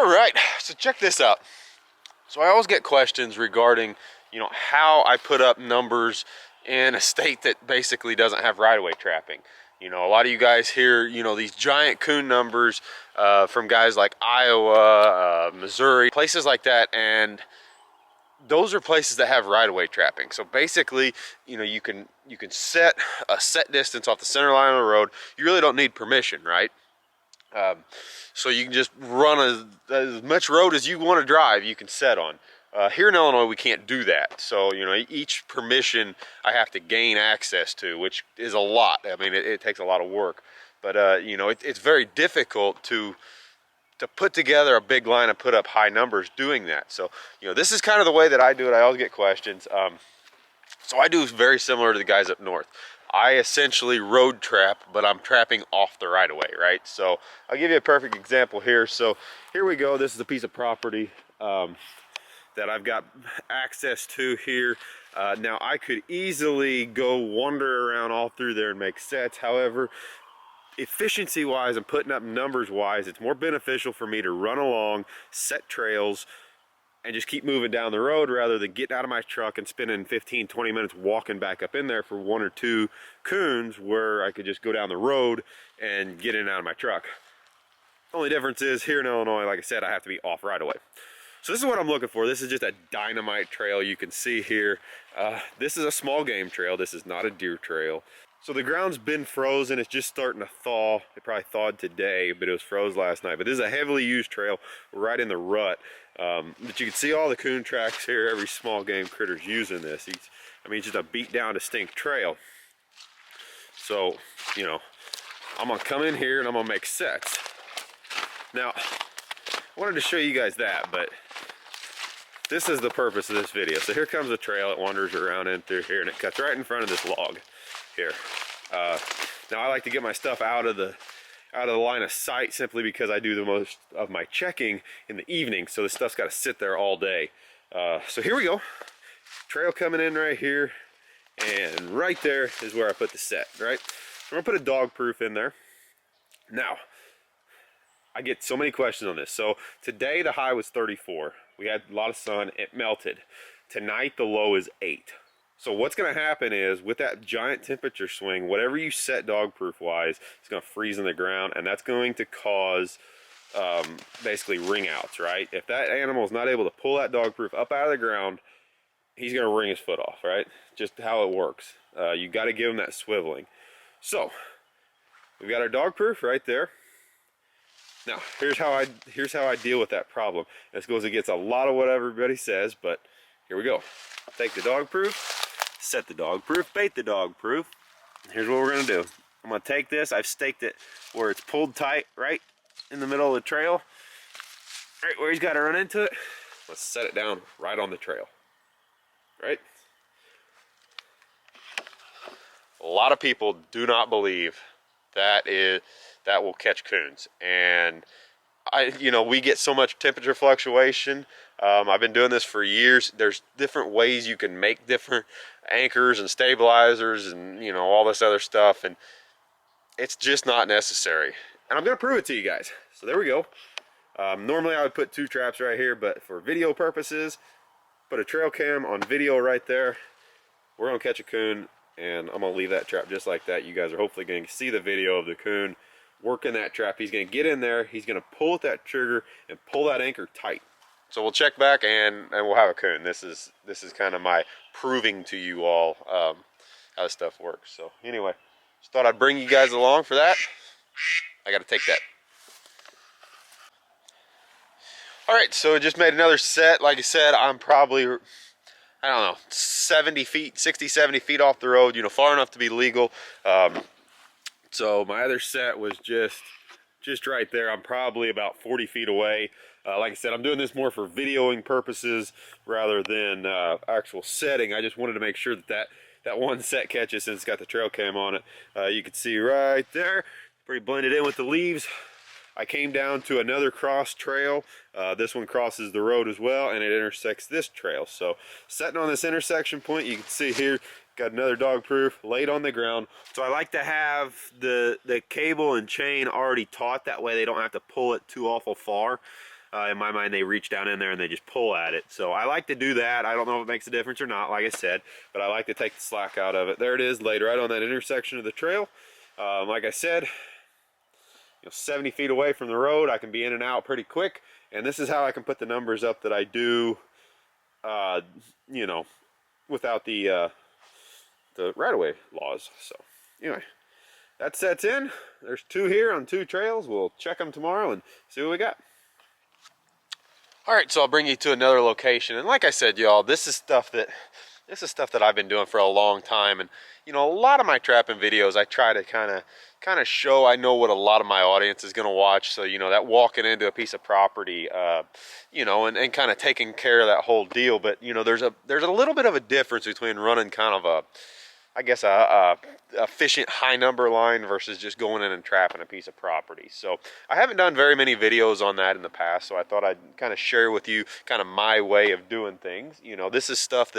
All right, so check this out. So I always get questions regarding, how I put up numbers in a state that basically doesn't have right-of-way trapping. A lot of you guys hear, these giant coon numbers from guys like Iowa, Missouri, places like that, and those are places that have right-of-way trapping. So basically, you can set a set distance off the center line of the road. You really don't need permission, right? So you can just run as much road as you want to drive, you can set on. Here in Illinois, we can't do that. So, each permission I have to gain access to, which is a lot. I mean, it takes a lot of work. But, it's very difficult to put together a big line and put up high numbers doing that. So, this is kind of the way that I do it. I always get questions. So I do very similar to the guys up north. I essentially road trap, but I'm trapping off the right of way, right? So I'll give you a perfect example here. So here we go. This is a piece of property that I've got access to here. Now I could easily go wander around all through there and make sets. However, efficiency wise and putting up numbers wise, it's more beneficial for me to run along, set trails, and just keep moving down the road rather than getting out of my truck and spending 15-20 minutes walking back up in there for 1 or 2 coons where I could just go down the road and get in and out of my truck. Only difference is here in Illinois, like I said, I have to be off right away. So this is what I'm looking for. This is just a dynamite trail you can see here. This is a small game trail. This is not a deer trail. So the ground's been frozen. It's just starting to thaw. It probably thawed today, but it was froze last night. But this is a heavily used trail right in the rut. But you can see all the coon tracks here. Every small game critter's using this. It's just a beat down distinct trail. So, I'm gonna come in here and I'm gonna make sets. Now, I wanted to show you guys that, but this is the purpose of this video. So here comes the trail. It wanders around in through here and it cuts right in front of this log here. Now I like to get my stuff out of the line of sight simply because I do the most of my checking in the evening, so this stuff's got to sit there all day. So here we go. Trail coming in right here, and right there is where I put the set, right? I'm gonna put a dog proof in there. Now, I get so many questions on this. So today the high was 34. We had a lot of sun, it melted. Tonight the low is 8. So what's going to happen is with that giant temperature swing, whatever you set dog proof wise, it's going to freeze in the ground, and that's going to cause basically ring outs, right? If that animal is not able to pull that dog proof up out of the ground, he's going to wring his foot off, right? Just how it works. You got to give him that swiveling. So we've got our dog proof right there. Now here's how I deal with that problem. This goes against a lot of what everybody says, but here we go. Take the dog proof, set the dog proof, bait the dog proof. Here's what we're gonna do. I'm gonna take this, I've staked it where it's pulled tight right in the middle of the trail, right where he's got to run into it. Let's set it down right on the trail, right? A lot of people do not believe that will catch coons, and we get so much temperature fluctuation. I've been doing this for years. There's different ways you can make different anchors and stabilizers and all this other stuff, and it's just not necessary. And I'm gonna prove it to you guys. So there we go. Normally I would put 2 traps right here, but for video purposes, put a trail cam on video right there. We're gonna catch a coon, and I'm gonna leave that trap just like that. You guys are hopefully gonna see the video of the coon working that trap. He's gonna get in there, he's gonna pull at that trigger and pull that anchor tight. So we'll check back and we'll have a coon. This is kind of my proving to you all how this stuff works. So anyway, just thought I'd bring you guys along for that. I got to take that. All right, so I just made another set. Like I said, I'm probably, I don't know, 60, 70 feet off the road, far enough to be legal. So my other set was just right there. I'm probably about 40 feet away. Like I said, I'm doing this more for videoing purposes rather than actual setting. I just wanted to make sure that one set catches since it's got the trail cam on it. You can see right there, pretty blended in with the leaves. I came down to another cross trail. This one crosses the road as well, and it intersects this trail. So setting on this intersection point, you can see here, got another dog proof laid on the ground. So I like to have the cable and chain already taut. That way they don't have to pull it too awful far. In my mind, they reach down in there and they just pull at it. So I like to do that. I don't know if it makes a difference or not, like I said, but I like to take the slack out of it. There it is, laid right on that intersection of the trail. Like I said, 70 feet away from the road, I can be in and out pretty quick, and this is how I can put the numbers up that I do, without the right-of-way laws. So anyway, that sets in. There's 2 here on 2 trails. We'll check them tomorrow and see what we got. All right, so I'll bring you to another location, and like I said, y'all, this is stuff that I've been doing for a long time. And a lot of my trapping videos, I try to kind of show I know what a lot of my audience is going to watch. So that walking into a piece of property, and kind of taking care of that whole deal. But there's a little bit of a difference between running kind of a efficient high number line versus just going in and trapping a piece of property. So I haven't done very many videos on that in the past, so I thought I'd kind of share with you kind of my way of doing things. This is stuff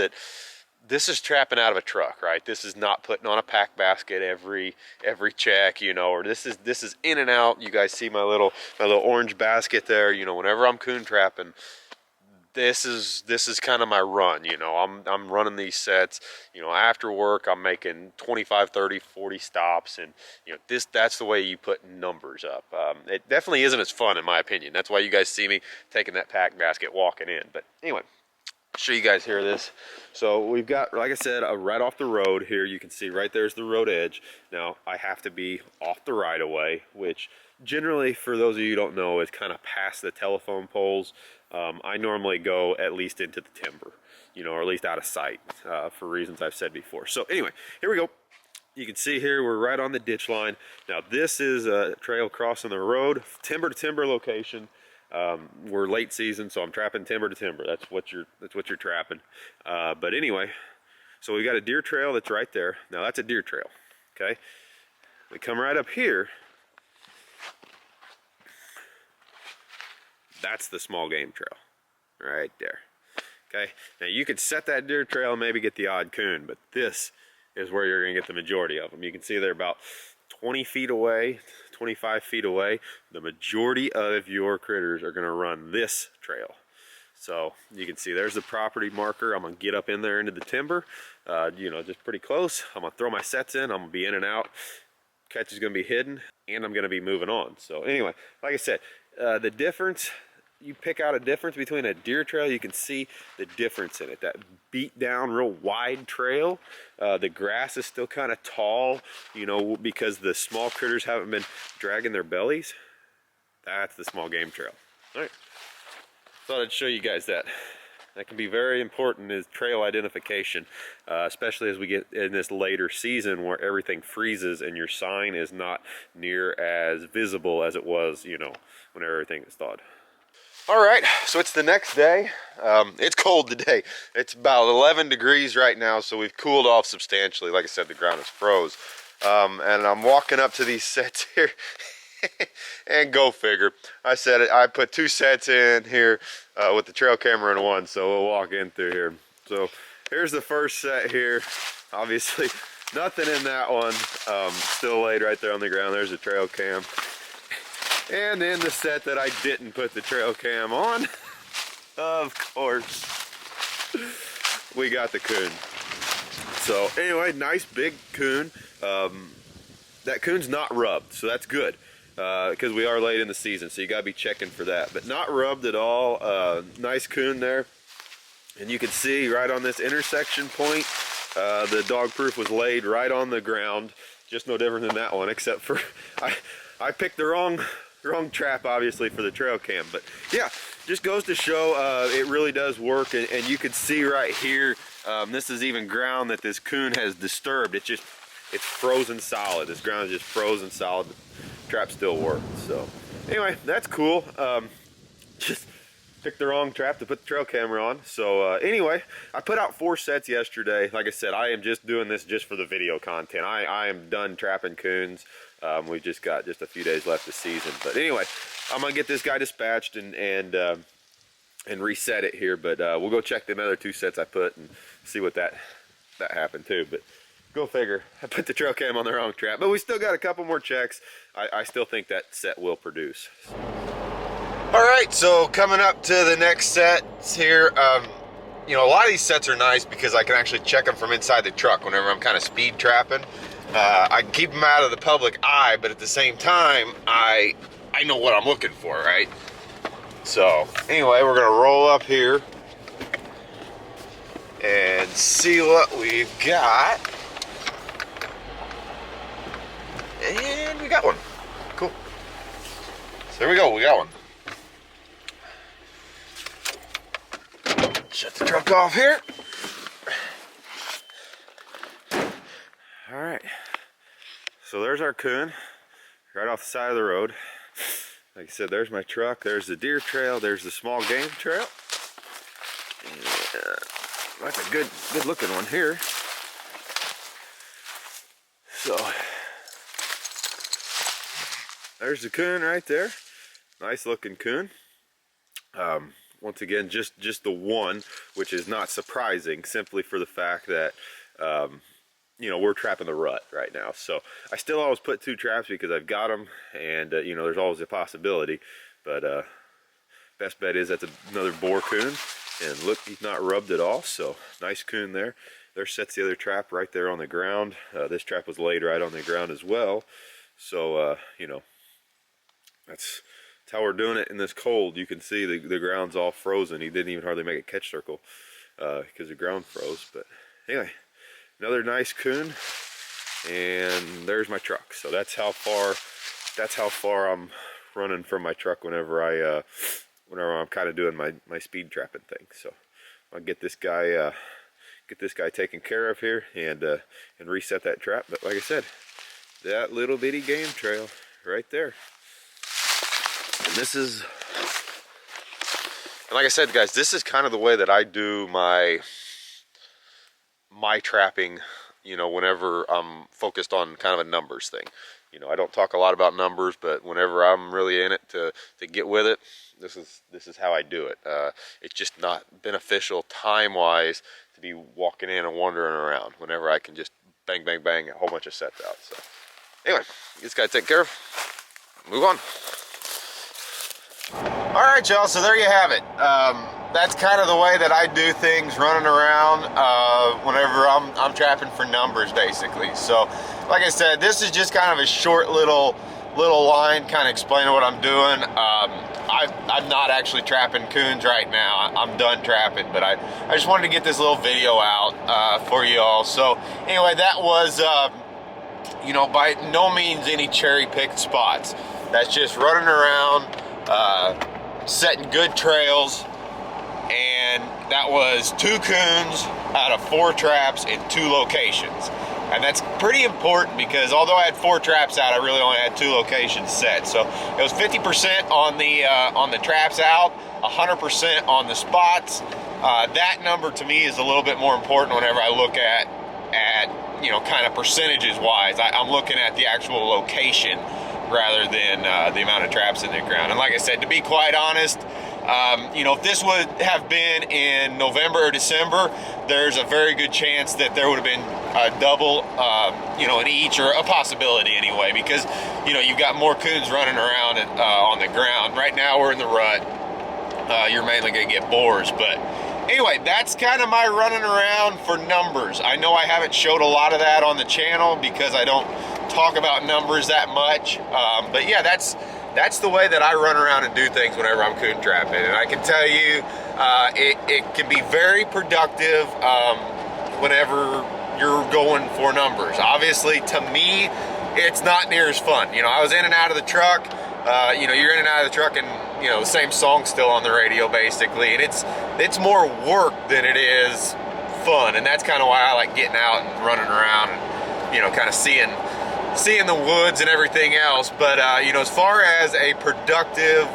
this is trapping out of a truck, right? This is not putting on a pack basket every check, or this is in and out. You guys see my little orange basket there. Whenever I'm coon trapping, this is kind of my run. I'm running these sets. After work, I'm making 25, 30, 40 stops, and that's the way you put numbers up. It definitely isn't as fun, in my opinion. That's why you guys see me taking that pack basket walking in. But anyway, I'll show you guys here this. So we've got, like I said, right off the road here. You can see right there's the road edge. Now I have to be off the right of way, which generally, for those of you who don't know, is kind of past the telephone poles. I normally go at least into the timber, or at least out of sight, for reasons I've said before. So anyway, here we go. You can see here we're right on the ditch line. Now this is a trail crossing the road, timber to timber location. We're late season, so I'm trapping timber to timber. That's what you're trapping. But anyway, so we got a deer trail that's right there. Now that's a deer trail. Okay, we come right up here. That's the small game trail, right there. Okay, now you could set that deer trail and maybe get the odd coon, but this is where you're gonna get the majority of them. You can see they're about 20 feet away, 25 feet away. The majority of your critters are gonna run this trail. So you can see there's the property marker. I'm gonna get up in there into the timber, just pretty close. I'm gonna throw my sets in, I'm gonna be in and out. Catch is gonna be hidden, and I'm gonna be moving on. So anyway, like I said, the difference, you pick out a difference between a deer trail, you can see the difference in it. That beat down, real wide trail, the grass is still kind of tall, because the small critters haven't been dragging their bellies. That's the small game trail. All right, thought I'd show you guys that. That can be very important, is trail identification, especially as we get in this later season where everything freezes and your sign is not near as visible as it was, when everything is thawed. All right, so it's the next day. It's cold today. It's about 11 degrees right now, so we've cooled off substantially. Like I said, the ground is froze. And I'm walking up to these sets here. And go figure. I said it, I put 2 sets in here with the trail camera in one, so we'll walk in through here. So here's the first set here. Obviously, nothing in that one. Still laid right there on the ground. There's the trail cam. And then the set that I didn't put the trail cam on, of course, we got the coon. So anyway, nice big coon. That coon's not rubbed, so that's good, because we are late in the season, so you gotta be checking for that. But not rubbed at all. Nice coon there. And you can see right on this intersection point, the dog proof was laid right on the ground. Just no different than that one, except for I picked the wrong trap, obviously, for the trail cam. But yeah, just goes to show it really does work. And you can see right here, this is even ground that this coon has disturbed. It's frozen solid. This ground is just frozen solid. The trap still works. So anyway, that's cool. Just picked the wrong trap to put the trail camera on. So anyway, I put out 4 sets yesterday. Like I said, I am just doing this just for the video content. I am done trapping coons. We've just got a few days left of season. But anyway, I'm gonna get this guy dispatched and reset it here. But we'll go check the other 2 sets I put and see what that happened too. But go figure, I put the trail cam on the wrong trap. But we still got a couple more checks. I still think that set will produce. All right, so coming up to the next sets here. You know, a lot of these sets are nice because I can actually check them from inside the truck whenever I'm kind of speed trapping. I can keep them out of the public eye, but at the same time, I know what I'm looking for, right? So anyway, we're gonna roll up here and see what we've got. And we got one. Cool. So there we go, we got one. Shut the truck off here. All right. So there's our coon, right off the side of the road. Like I said, there's my truck, there's the deer trail, there's the small game trail. And, like a good looking one here. So there's the coon right there. Nice looking coon. Once again, just the one, which is not surprising, simply for the fact that you know, we're trapping the rut right now. So I still always put 2 traps because I've got them, and you know, there's always a possibility. But best bet is that's another boar coon, and look, he's not rubbed at all. So nice coon there. There sets the other trap right there on the ground. This trap was laid right on the ground as well. So you know, that's how we're doing it in this cold. You can see the ground's all frozen. He didn't even hardly make a catch circle because the ground froze. But anyway, another nice coon, and there's my truck. So that's how far I'm running from my truck whenever I'm kind of doing my speed trapping thing. So I'll get this guy taken care of here and reset that trap. But like I said, that little bitty game trail right there. And this is, and like I said, guys, this is kind of the way that I do my trapping, you know, whenever I'm focused on kind of a numbers thing. You know, I don't talk a lot about numbers, but whenever I'm really in it to get with it, this is how I do it. It's just not beneficial time-wise to be walking in and wandering around whenever I can just bang, bang, bang a whole bunch of sets out. So anyway, this guy take care of. Move on. All right, y'all, so there you have it. That's kind of the way that I do things, running around whenever I'm trapping for numbers, basically. So like I said, this is just kind of a short little line kind of explaining what I'm doing. I'm not actually trapping coons right now. I'm done trapping, but I just wanted to get this little video out for you all. So anyway, that was you know, by no means any cherry-picked spots. That's just running around, setting good trails, and that was 2 coons out of 4 traps in 2 locations. And that's pretty important because although I had 4 traps out, I really only had 2 locations set. So it was 50% on the traps out, 100% on the spots. That number to me is a little bit more important whenever I look at you know, kind of percentages wise. I'm looking at the actual location rather than the amount of traps in the ground. And like I said, to be quite honest, you know, if this would have been in November or December, there's a very good chance that there would have been a double, you know, in each, or a possibility anyway, because, you know, you've got more coons running around on the ground. Right now we're in the rut. You're mainly going to get boars, but anyway, that's kind of my running around for numbers. I know I haven't showed a lot of that on the channel because I don't talk about numbers that much, but yeah, that's the way that I run around and do things whenever I'm coon trapping. And I can tell you, it can be very productive whenever you're going for numbers. Obviously, to me, it's not near as fun. You know, I was in and out of the truck. You know, you're in and out of the truck, and you know, the same song's still on the radio basically, and it's more work than it is fun. And that's kind of why I like getting out and running around and, you know, kind of seeing the woods and everything else. But you know, as far as a productive,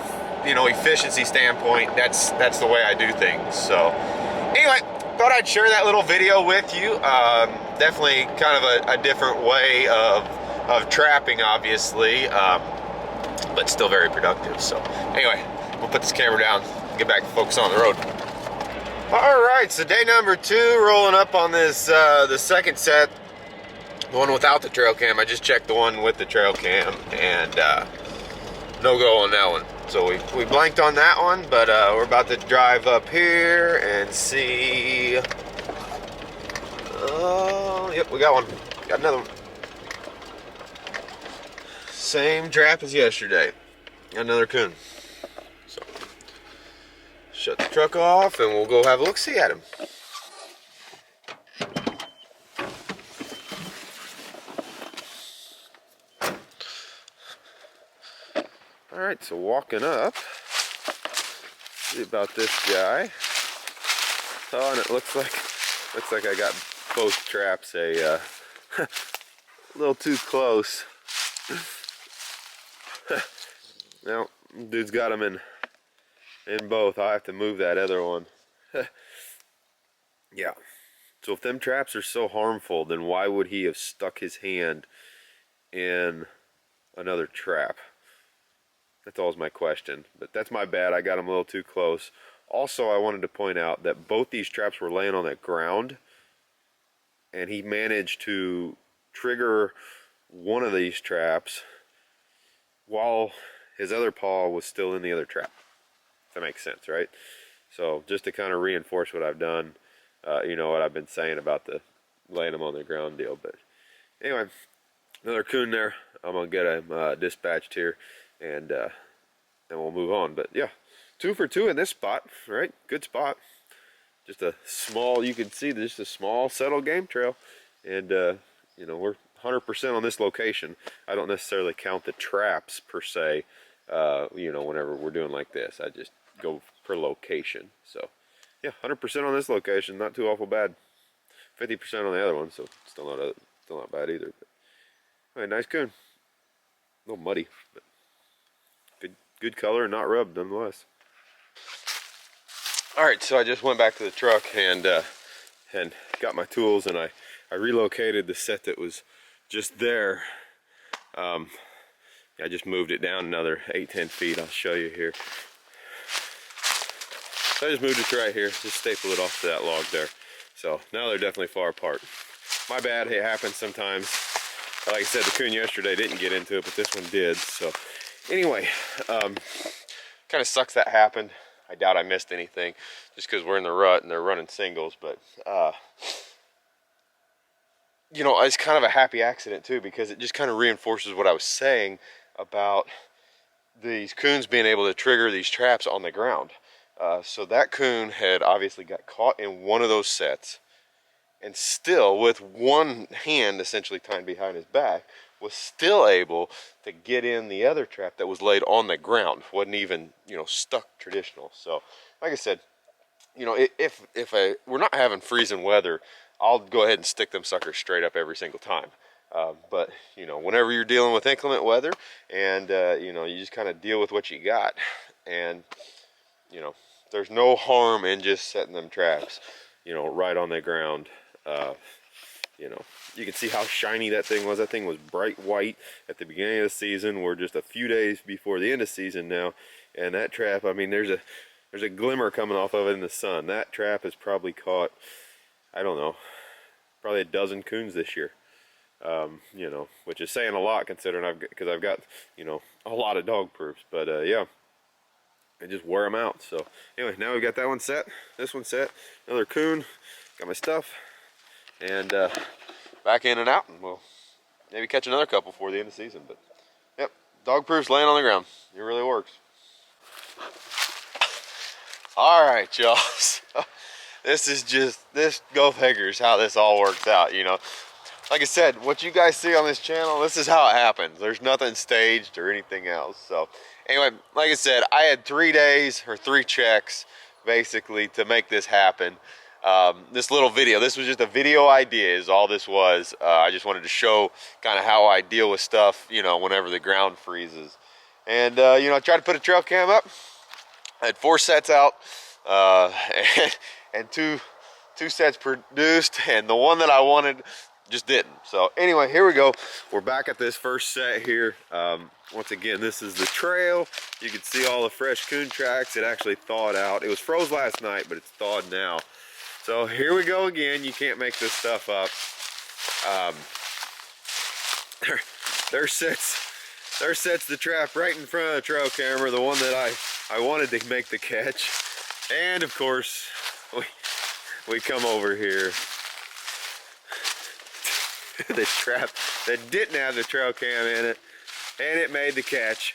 you know, efficiency standpoint, that's the way I do things. So anyway, thought I'd share that little video with you. Definitely kind of a different way of trapping, obviously, but still very productive. So anyway, we'll put this camera down, get back to focus on the road. All right, so day number 2, rolling up on this the second set, the one without the trail cam. I just checked the one with the trail cam, and no go on that one. So we blanked on that one, but we're about to drive up here and see. Yep, we got one. Got another one. Same trap as yesterday. Got another coon. So shut the truck off and we'll go have a look-see at him. All right, so walking up, see about this guy. Oh, and it looks like I got both traps a little too close. Now, dude's got them in both. I'll have to move that other one. Yeah. So if them traps are so harmful, then why would he have stuck his hand in another trap? That's always my question. But that's my bad. I got him a little too close. Also, I wanted to point out that both these traps were laying on the ground, and he managed to trigger one of these traps while his other paw was still in the other trap. If that makes sense, right? So just to kind of reinforce what I've done, you know, what I've been saying about the laying them on the ground deal. But anyway, another coon there. I'm gonna get him dispatched here, and we'll move on. But yeah, 2 for 2 in this spot, right? Good spot. Just a small, you can see just a small settled game trail, and you know, we're 100% on this location. I don't necessarily count the traps per se, you know, whenever we're doing like this. I just go per location. So yeah, 100% on this location, not too awful bad. 50% on the other one, so still not bad either. But anyway, nice coon. A little muddy, but good color and not rubbed nonetheless. All right, so I just went back to the truck and got my tools, and I relocated the set that was just there. I just moved it down another 8-10 feet. I'll show you here. So I just moved it to right here, just stapled it off to that log there. So now they're definitely far apart. My bad, it happens sometimes. Like I said, the coon yesterday didn't get into it, but this one did. So anyway, kind of sucks that happened. I doubt I missed anything just because we're in the rut and they're running singles. But, you know, it's kind of a happy accident too, because it just kind of reinforces what I was saying about these coons being able to trigger these traps on the ground. So that coon had obviously got caught in one of those sets, and still, with one hand essentially tied behind his back, was still able to get in the other trap that was laid on the ground. Wasn't even, you know, stuck traditional. So, like I said, you know, if we're not having freezing weather, I'll go ahead and stick them suckers straight up every single time. But, you know, whenever you're dealing with inclement weather, and, you know, you just kind of deal with what you got. And, you know, there's no harm in just setting them traps, you know, right on the ground. You know, you can see how shiny that thing was. That thing was bright white at the beginning of the season. We're just a few days before the end of season now, and that trap, I mean, there's a glimmer coming off of it in the sun. That trap has probably caught, I don't know, probably a dozen coons this year. You know, which is saying a lot considering because I've got, you know, a lot of dog proofs. But yeah, I just wear them out. So anyway, now we've got that one set, this one set, another coon, got my stuff, and back in and out, and we'll maybe catch another couple before the end of the season. But yep, dog proof's laying on the ground. It really works. All right, y'all. So, this go figures how this all works out, you know. Like I said, what you guys see on this channel, this is how it happens. There's nothing staged or anything else. So anyway, like I said, I had 3 days or 3 checks basically to make this happen. This little video, this was just a video idea is all this was. I just wanted to show kind of how I deal with stuff, you know, whenever the ground freezes. And, you know, I tried to put a trail cam up. I had 4 sets out, and two sets produced, and the one that I wanted just didn't. So anyway, here we go. We're back at this first set here. Once again, this is the trail. You can see all the fresh coon tracks. It actually thawed out. It was froze last night, but it's thawed now. So here we go again. You can't make this stuff up. There's sets there sets the trap right in front of the trail camera, the one that I wanted to make the catch. And of course, we come over here. The trap that didn't have the trail cam in it, and it made the catch.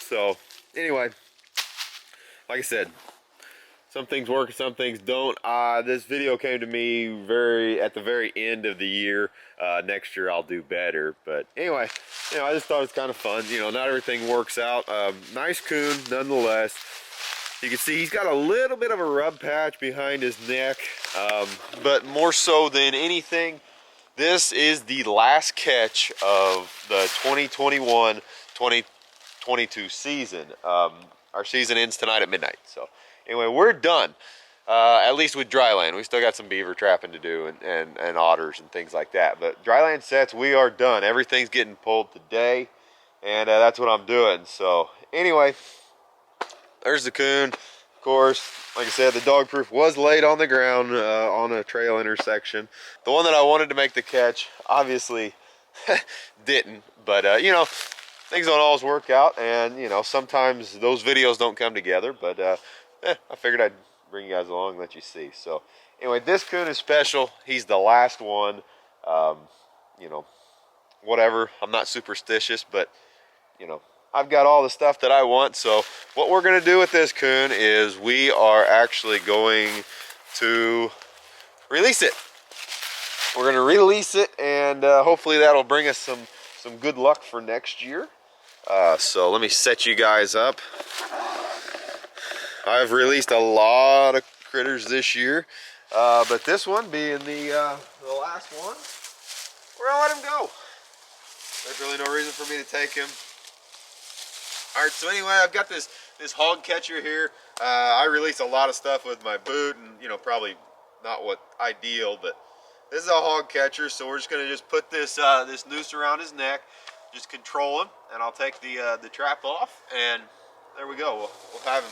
So anyway, like I said, some things work, some things don't. This video came to me at the very end of the year. Next year I'll do better. But anyway, I just thought it was kind of fun. Not everything works out. Nice coon nonetheless. You can see he's got a little bit of a rub patch behind his neck. But more so than anything, this is the last catch of the 2021-2022 season. Our season ends tonight at midnight. So anyway, we're done, at least with dry land. We still got some beaver trapping to do and otters and things like that. But dry land sets, we are done. Everything's getting pulled today, and that's what I'm doing. So anyway, there's the coon. Of course, like I said, the dog proof was laid on the ground on a trail intersection. The one that I wanted to make the catch, obviously didn't. But, things don't always work out. And, sometimes those videos don't come together. But I figured I'd bring you guys along and let you see. So anyway, this coon is special. He's the last one. Whatever. I'm not superstitious, but, I've got all the stuff that I want. So what we're going to do with this coon is we are actually going to release it. We're going to release it, and hopefully that'll bring us some good luck for next year. So let me set you guys up. I've released a lot of critters this year, but this one being the last one, we're going to let him go. There's really no reason for me to take him. All right, so anyway, I've got this hog catcher here. I release a lot of stuff with my boot, and probably not what ideal, but this is a hog catcher. So we're just gonna put this this noose around his neck, just control him, and I'll take the trap off, and there we go. We'll have him.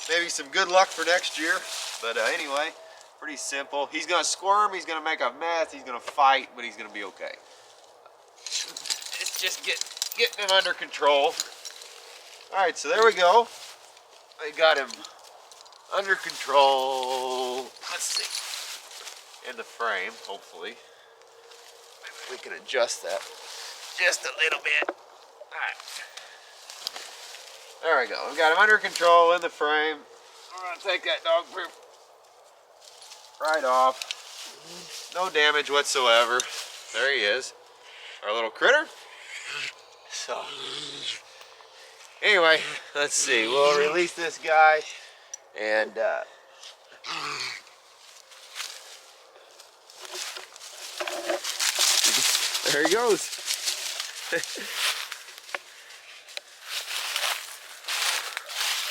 Maybe some good luck for next year. But anyway, pretty simple. He's gonna squirm. He's gonna make a mess. He's gonna fight, but he's gonna be okay. It's just getting him under control. Alright, so there we go. I got him under control. Let's see. In the frame, hopefully. Maybe we can adjust that just a little bit. Alright. There we go. We got him under control in the frame. We're going to take that dog proof right off. No damage whatsoever. There he is. Our little critter. So anyway, let's see. We'll release this guy, and there he goes.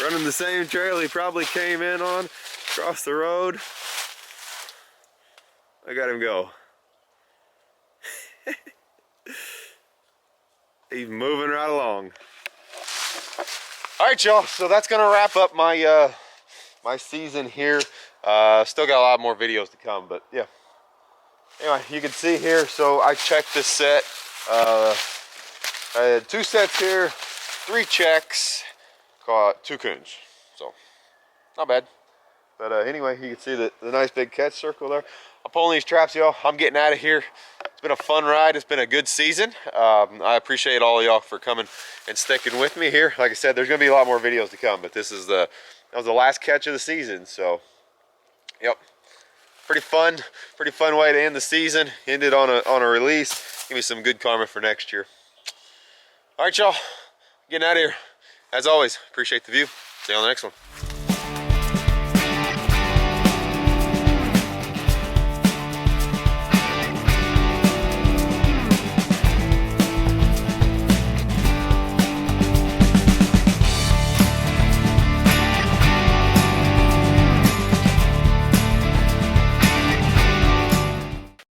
Running the same trail he probably came in on, across the road. I got him go. He's moving right along. All right, y'all, so that's gonna wrap up my my season here. Still got a lot more videos to come, but yeah. Anyway, you can see here, so I checked this set. I had 2 sets here, 3 checks, caught 2 coons, so not bad. But anyway, you can see the nice big catch circle there. I'm pulling these traps, y'all. I'm getting out of here. It's been a fun ride. It's been a good season. I appreciate all of y'all for coming and sticking with me here. Like I said, there's gonna be a lot more videos to come, but that was the last catch of the season. So, yep, pretty fun way to end the season. Ended on a release. Give me some good karma for next year. All right, y'all, getting out of here. As always, appreciate the view. See you on the next one.